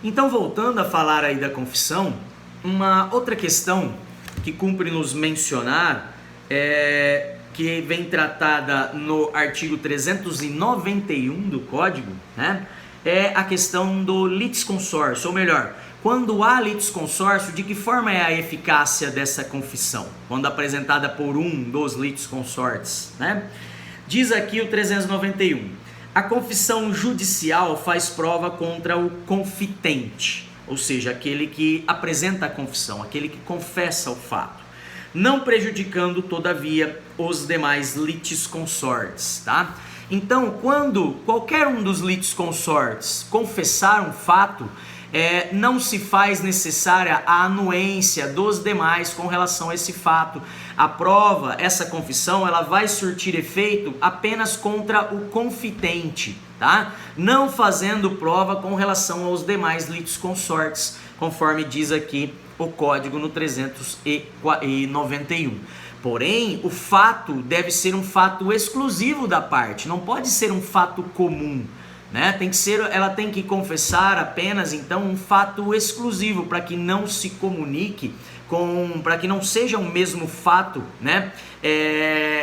Então, voltando a falar aí da confissão, uma outra questão que cumpre nos mencionar que vem tratada no artigo 391 do Código, né? É a questão do litisconsórcio, ou melhor, quando há litisconsórcio, de que forma é a eficácia dessa confissão, quando apresentada por um dos litisconsortes, né? Diz aqui o 391, a confissão judicial faz prova contra o confitente, ou seja, aquele que apresenta a confissão, aquele que confessa o fato, não prejudicando, todavia, os demais litisconsortes, tá? Então, quando qualquer um dos litisconsortes confessar um fato, não se faz necessária a anuência dos demais com relação a esse fato. A prova, essa confissão, ela vai surtir efeito apenas contra o confitente, tá? Não fazendo prova com relação aos demais litisconsortes, conforme diz aqui o Código no 391. Porém, o fato deve ser um fato exclusivo da parte, não pode ser um fato comum, né? Ela tem que confessar apenas então um fato exclusivo, para que não se comunique para que não seja o mesmo fato, né?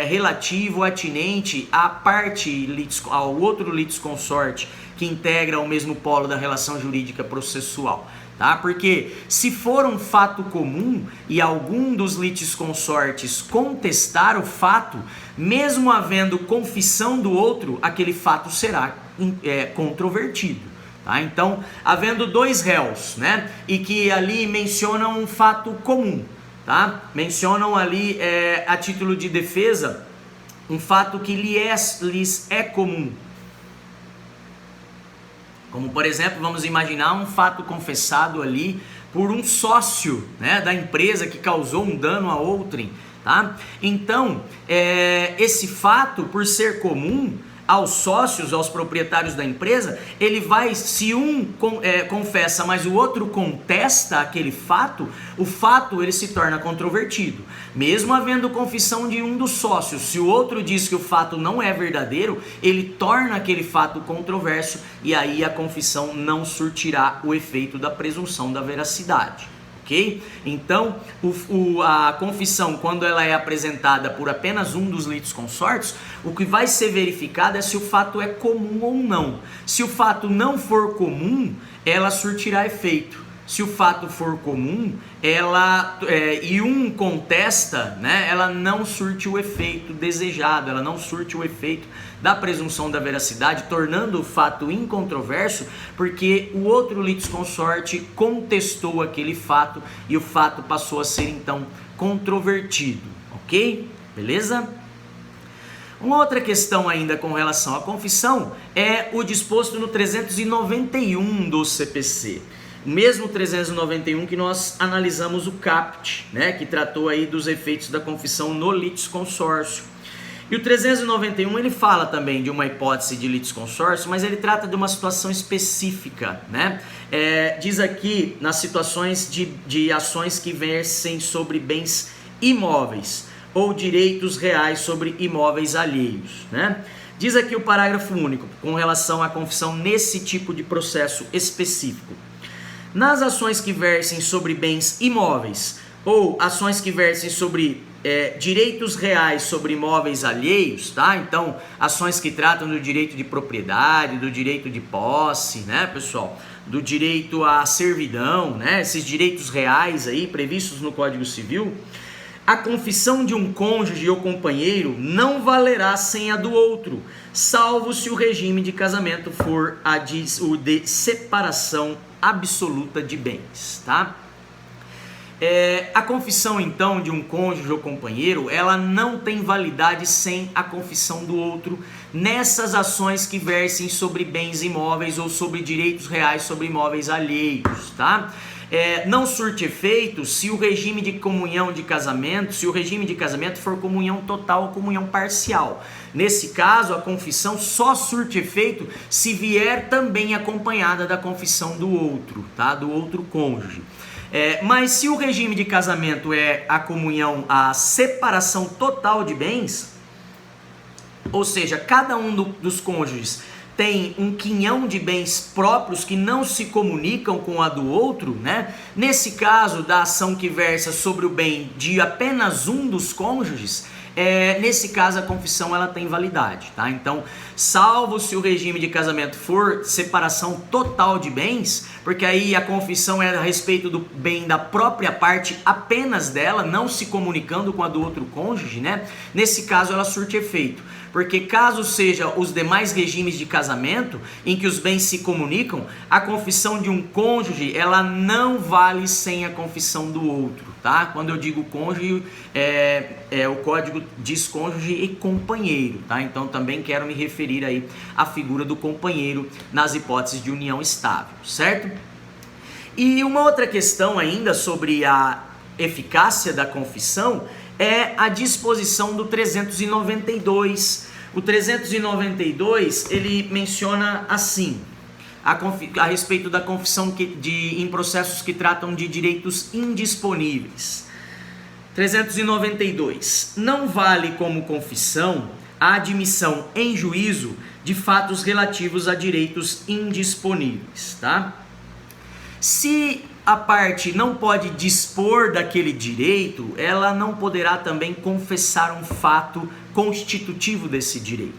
Relativo, atinente à parte, ao outro litisconsorte que integra o mesmo polo da relação jurídica processual. Tá? Porque se for um fato comum e algum dos litisconsortes contestar o fato, mesmo havendo confissão do outro, aquele fato será controvertido. Tá? Então, havendo dois réus, né, e que ali mencionam um fato comum, tá? Mencionam ali a título de defesa um fato que lhes é comum. Como, por exemplo, vamos imaginar um fato confessado ali por um sócio, né, da empresa que causou um dano a outrem, tá? Então, esse fato, por ser comum aos sócios, aos proprietários da empresa, ele vai, se um confessa, mas o outro contesta aquele fato, o fato ele se torna controvertido. Mesmo havendo confissão de um dos sócios, se o outro diz que o fato não é verdadeiro, ele torna aquele fato controverso e aí a confissão não surtirá o efeito da presunção da veracidade. Ok? Então, a confissão, quando ela é apresentada por apenas um dos litisconsortes, o que vai ser verificado é se o fato é comum ou não. Se o fato não for comum, ela surtirá efeito. Se o fato for comum, e um contesta, né, ela não surte o efeito desejado, ela não surte o efeito da presunção da veracidade, tornando o fato incontroverso, porque o outro litisconsorte contestou aquele fato e o fato passou a ser então controvertido, ok? Beleza? Uma outra questão ainda com relação à confissão é o disposto no 391 do CPC. O mesmo 391 que nós analisamos o CAPT, né, que tratou aí dos efeitos da confissão no litisconsórcio. E o 391 ele fala também de uma hipótese de litisconsórcio, mas ele trata de uma situação específica, né? Diz aqui nas situações de ações que versem sobre bens imóveis ou direitos reais sobre imóveis alheios, né? Diz aqui o parágrafo único com relação à confissão nesse tipo de processo específico. Nas ações que versem sobre bens imóveis ou ações que versem sobre direitos reais sobre imóveis alheios, tá? Então, ações que tratam do direito de propriedade, do direito de posse, né, pessoal? Do direito à servidão, né? Esses direitos reais aí previstos no Código Civil. A confissão de um cônjuge ou companheiro não valerá sem a do outro, salvo se o regime de casamento for o de separação absoluta de bens, tá? A confissão então de um cônjuge ou companheiro, ela não tem validade sem a confissão do outro nessas ações que versem sobre bens imóveis ou sobre direitos reais sobre imóveis alheios, tá? Não surte efeito se o regime de comunhão de casamento, se o regime de casamento for comunhão total ou comunhão parcial. Nesse caso, a confissão só surte efeito se vier também acompanhada da confissão do outro, tá? Do outro cônjuge. Mas se o regime de casamento é a comunhão, a separação total de bens, ou seja, cada um dos cônjuges tem um quinhão de bens próprios que não se comunicam com a do outro, né? Nesse caso da ação que versa sobre o bem de apenas um dos cônjuges, nesse caso a confissão ela tem validade, tá? Então, salvo se o regime de casamento for separação total de bens, porque aí a confissão é a respeito do bem da própria parte, apenas dela, não se comunicando com a do outro cônjuge, né? Nesse caso ela surte efeito. Porque caso seja os demais regimes de casamento em que os bens se comunicam, a confissão de um cônjuge, ela não vale sem a confissão do outro, tá? Quando eu digo cônjuge, o código diz cônjuge e companheiro, tá? Então também quero me referir aí à figura do companheiro nas hipóteses de união estável, certo? E uma outra questão ainda sobre a eficácia da confissão é a disposição do 392. O 392, ele menciona assim, a respeito da confissão em processos que tratam de direitos indisponíveis. 392. Não vale como confissão a admissão em juízo de fatos relativos a direitos indisponíveis, tá? Se a parte não pode dispor daquele direito, ela não poderá também confessar um fato constitutivo desse direito,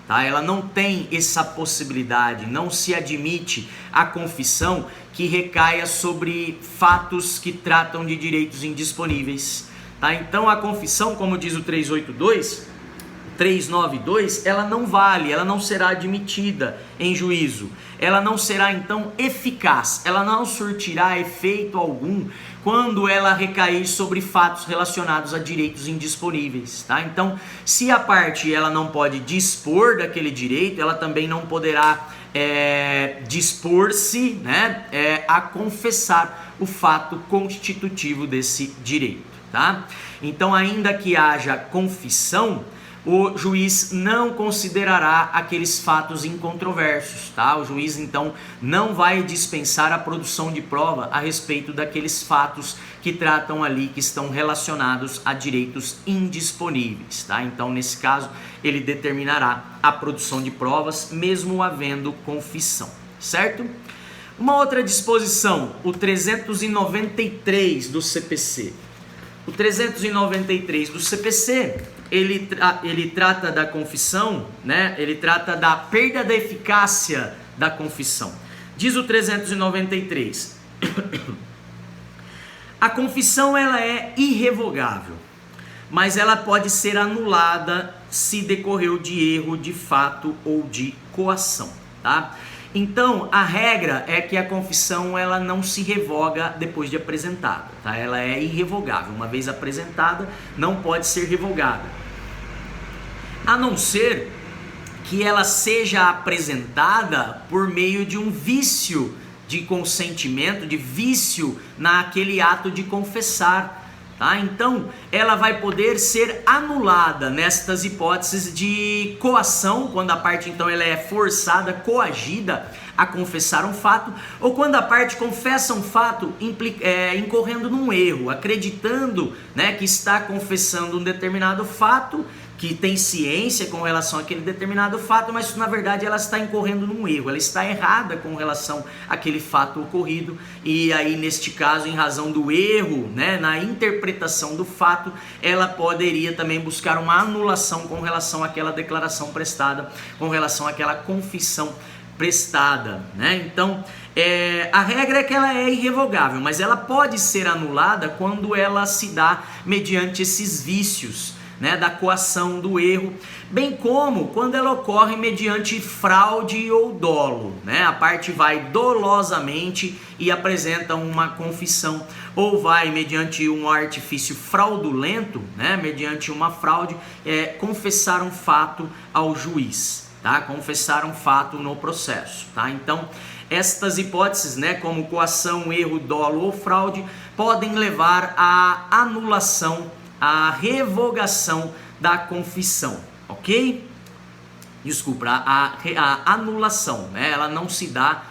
tá? Ela não tem essa possibilidade, não se admite a confissão que recaia sobre fatos que tratam de direitos indisponíveis, tá? Então a confissão, como diz o 392, ela não vale, ela não será admitida em juízo, ela não será então eficaz, ela não surtirá efeito algum quando ela recair sobre fatos relacionados a direitos indisponíveis, tá? Então, se a parte ela não pode dispor daquele direito, ela também não poderá dispor-se, né, a confessar o fato constitutivo desse direito, tá? Então, ainda que haja confissão, o juiz não considerará aqueles fatos incontroversos, tá? O juiz, então, não vai dispensar a produção de prova a respeito daqueles fatos que tratam ali, que estão relacionados a direitos indisponíveis, tá? Então, nesse caso, ele determinará a produção de provas, mesmo havendo confissão, certo? Uma outra disposição, o 393 do CPC. O 393 do CPC, ele trata da confissão, né? Ele trata da perda da eficácia da confissão. Diz o 393, a confissão ela é irrevogável, mas ela pode ser anulada se decorreu de erro de fato ou de coação, tá? Então, a regra é que a confissão ela não se revoga depois de apresentada, tá? Ela é irrevogável, uma vez apresentada, não pode ser revogada. A não ser que ela seja apresentada por meio de um vício de consentimento, de vício naquele ato de confessar, tá? Então, ela vai poder ser anulada nestas hipóteses de coação, quando a parte então ela é forçada, coagida a confessar um fato, ou quando a parte confessa um fato incorrendo num erro, acreditando, né, que está confessando um determinado fato, que tem ciência com relação àquele determinado fato, mas na verdade ela está incorrendo num erro, ela está errada com relação àquele fato ocorrido, e aí neste caso, em razão do erro, né, na interpretação do fato, ela poderia também buscar uma anulação com relação àquela declaração prestada, com relação àquela confissão prestada, né? Então, a regra é que ela é irrevogável, mas ela pode ser anulada quando ela se dá mediante esses vícios, né, da coação, do erro, bem como quando ela ocorre mediante fraude ou dolo, né? A parte vai dolosamente e apresenta uma confissão, ou vai mediante um artifício fraudulento, né, mediante uma fraude, confessar um fato ao juiz, tá? Confessar um fato no processo, tá? Então, estas hipóteses, né, como coação, erro, dolo ou fraude, podem levar à anulação, a revogação da confissão, ok? Desculpa, a anulação, né? Ela não se dá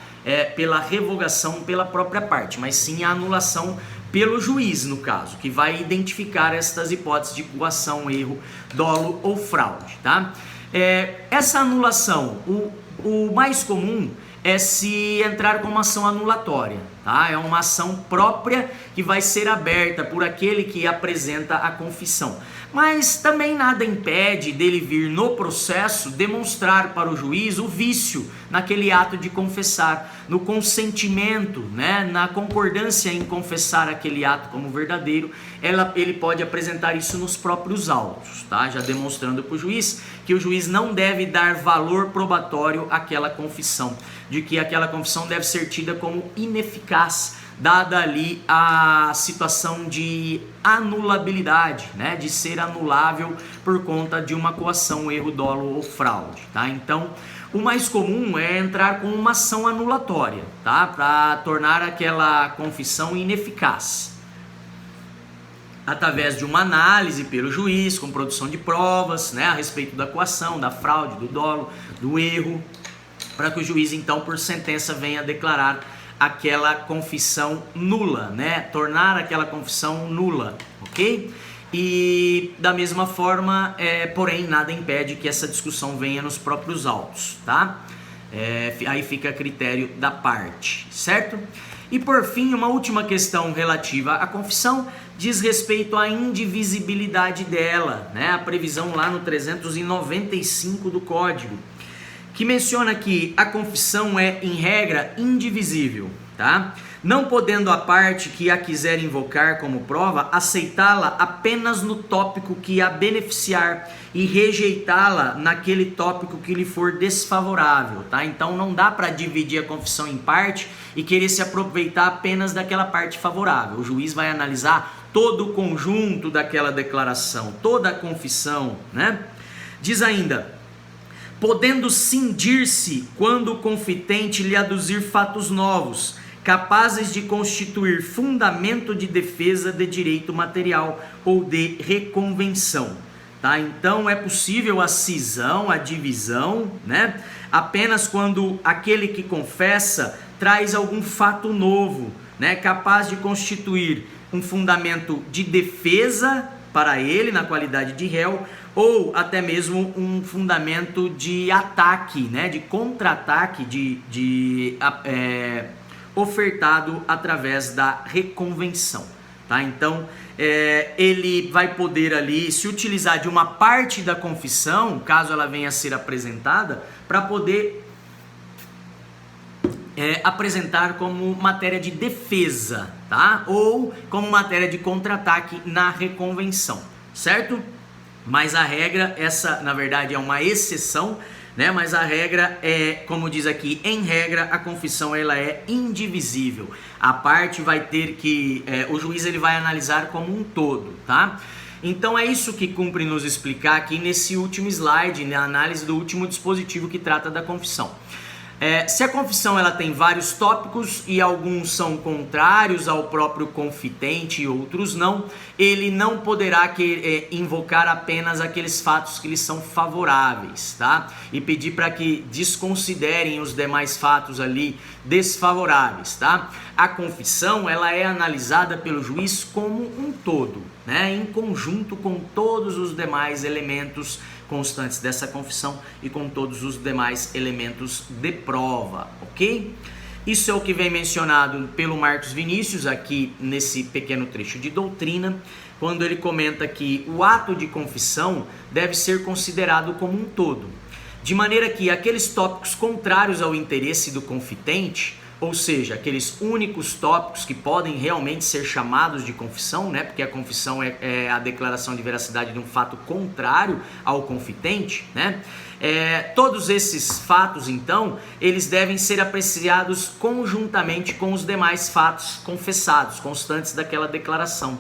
pela revogação pela própria parte, mas sim a anulação pelo juiz, no caso, que vai identificar estas hipóteses de coação, erro, dolo ou fraude, tá? Essa anulação, O mais comum é se entrar com uma ação anulatória, tá? É uma ação própria que vai ser aberta por aquele que apresenta a confissão. Mas também nada impede dele vir no processo demonstrar para o juiz o vício naquele ato de confessar, no consentimento, né, na concordância em confessar aquele ato como verdadeiro. Ele pode apresentar isso nos próprios autos, tá? Já demonstrando para o juiz que o juiz não deve dar valor probatório àquela confissão, de que aquela confissão deve ser tida como ineficaz, dada ali a situação de anulabilidade, né, de ser anulável por conta de uma coação, erro, dolo ou fraude, tá? Então, o mais comum é entrar com uma ação anulatória, tá, para tornar aquela confissão ineficaz, através de uma análise pelo juiz, com produção de provas, né, a respeito da coação, da fraude, do dolo, do erro, para que o juiz, então, por sentença, venha declarar aquela confissão nula, né? Tornar aquela confissão nula, ok? E da mesma forma, porém, nada impede que essa discussão venha nos próprios autos, tá? Aí fica a critério da parte, certo? E por fim, uma última questão relativa à confissão diz respeito à indivisibilidade dela, né? A previsão lá no 395 do Código, que menciona que a confissão é, em regra, indivisível, tá? Não podendo a parte que a quiser invocar como prova aceitá-la apenas no tópico que a beneficiar e rejeitá-la naquele tópico que lhe for desfavorável, tá? Então não dá para dividir a confissão em parte e querer se aproveitar apenas daquela parte favorável. O juiz vai analisar todo o conjunto daquela declaração, toda a confissão, né? Diz ainda: podendo cindir-se quando o confitente lhe aduzir fatos novos, capazes de constituir fundamento de defesa de direito material ou de reconvenção, tá? Então é possível a cisão, a divisão, né? Apenas quando aquele que confessa traz algum fato novo, né? Capaz de constituir um fundamento de defesa para ele na qualidade de réu, ou até mesmo um fundamento de ataque, né, de contra-ataque, ofertado através da reconvenção, tá? Então, ele vai poder ali se utilizar de uma parte da confissão, caso ela venha a ser apresentada, para poder apresentar como matéria de defesa, tá? Ou como matéria de contra-ataque na reconvenção, certo? Mas a regra, essa na verdade é uma exceção, né? Mas a regra é, como diz aqui, em regra a confissão ela é indivisível. A parte vai ter que, o juiz ele vai analisar como um todo, tá? Então é isso que cumpre nos explicar aqui nesse último slide, na análise do último dispositivo que trata da confissão. Se a confissão ela tem vários tópicos e alguns são contrários ao próprio confitente e outros não, ele não poderá invocar apenas aqueles fatos que lhe são favoráveis, tá? E pedir para que desconsiderem os demais fatos ali desfavoráveis, tá? A confissão ela é analisada pelo juiz como um todo, né? Em conjunto com todos os demais elementos constantes dessa confissão e com todos os demais elementos de prova, ok? Isso é o que vem mencionado pelo Marcos Vinícius aqui nesse pequeno trecho de doutrina, quando ele comenta que o ato de confissão deve ser considerado como um todo, de maneira que aqueles tópicos contrários ao interesse do confitente, ou seja, aqueles únicos tópicos que podem realmente ser chamados de confissão, né? Porque a confissão é a declaração de veracidade de um fato contrário ao confitente, né? Todos esses fatos, então, eles devem ser apreciados conjuntamente com os demais fatos confessados, constantes daquela declaração.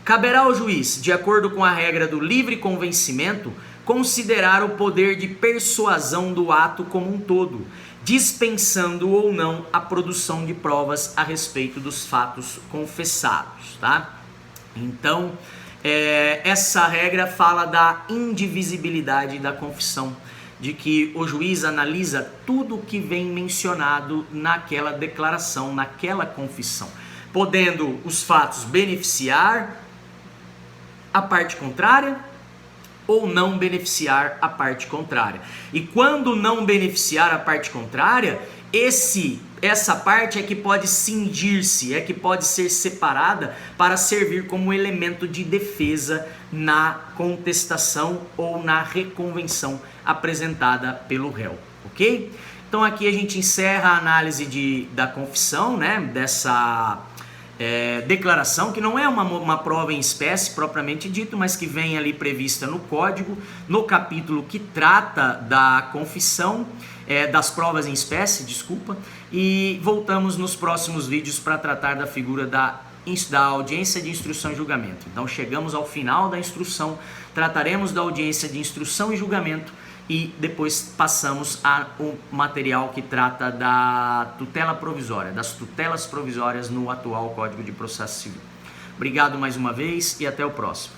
Caberá ao juiz, de acordo com a regra do livre convencimento, considerar o poder de persuasão do ato como um todo, dispensando ou não a produção de provas a respeito dos fatos confessados, tá? Então, essa regra fala da indivisibilidade da confissão, de que o juiz analisa tudo o que vem mencionado naquela declaração, naquela confissão, podendo os fatos beneficiar a parte contrária ou não beneficiar a parte contrária. E quando não beneficiar a parte contrária, essa parte é que pode cindir-se, é que pode ser separada para servir como elemento de defesa na contestação ou na reconvenção apresentada pelo réu, ok? Então aqui a gente encerra a análise da confissão, né, dessa declaração, que não é uma prova em espécie propriamente dito, mas que vem ali prevista no código, no capítulo que trata da confissão, das provas em espécie, desculpa, e voltamos nos próximos vídeos para tratar da figura da audiência de instrução e julgamento. Então chegamos ao final da instrução, trataremos da audiência de instrução e julgamento e depois passamos ao material que trata da tutela provisória, das tutelas provisórias no atual Código de Processo Civil. Obrigado mais uma vez e até o próximo.